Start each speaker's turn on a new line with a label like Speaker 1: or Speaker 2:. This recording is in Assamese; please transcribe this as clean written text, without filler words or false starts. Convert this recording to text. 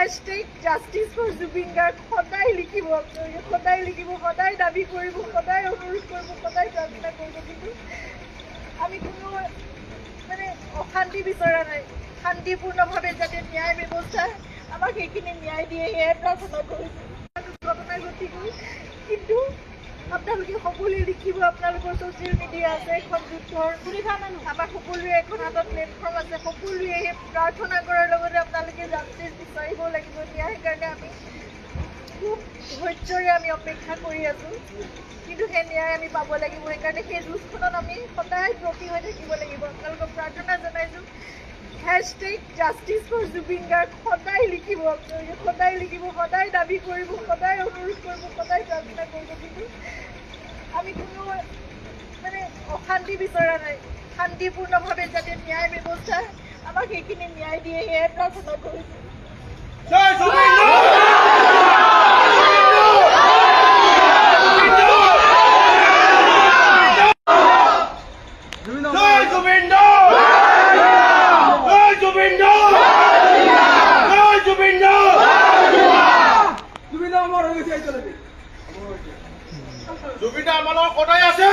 Speaker 1: জাষ্টিছ ফৰ জুবিন গাৰ্গ সদায় লিখিব, আপোনালোকে সদায় লিখিব, সদায় দাবী কৰিব, সদায় অনুৰোধ কৰিব, সদায় প্ৰাৰ্থনা কৰিব। কিন্তু আমি কোনো মানে অশান্তি বিচৰা নাই, শান্তিপূৰ্ণভাৱে যাতে ন্যায় ব্যৱস্থাই আমাক সেইখিনি ন্যায় দিয়ে সেয়াই প্ৰাৰ্থনা কৰিছোঁ। ঘটনা ঘটি গ'ল, কিন্তু আপোনালোকে সকলোৱে লিখিব, আপোনালোকৰ ছ'চিয়েল মিডিয়া আছে, এখন যুদ্ধৰ আমাৰ সকলোৰে এখন হাতত প্লেটফৰ্ম আছে, সকলোৱে সেই প্ৰাৰ্থনা কৰাৰ লগতে আপোনালোকে জাষ্টিছ বিচাৰিব লাগিব। সেইকাৰণে আমি খুব ধৈৰ্যৰে আমি অপেক্ষা কৰি আছোঁ, কিন্তু সেই ন্যায় আমি পাব লাগিব। সেইকাৰণে সেই যুঁজখনত আমি সদায় ব্ৰতী হৈ থাকিব লাগিব। আপোনালোকক প্ৰাৰ্থনা জনাইছোঁ, জাষ্টিছ ফৰ জুবিন গাৰ্গ সদায় লিখিব, আপোনালোকে সদায় লিখিব, সদায় দাবী কৰিব, সদায় অনুৰোধ কৰিব, সদায় প্ৰাৰ্থনা কৰিব। কিন্তু আমি কোনো মানে অশান্তি বিচৰা নাই, শান্তিপূৰ্ণভাৱে যাতে ন্যায় ব্যৱস্থাই আমাক সেইখিনি ন্যায় দিয়ে সেয়াই প্ৰাৰ্থনা কৰিছোঁ।
Speaker 2: জুবিনদা আমাৰ লগত সদায় আছে।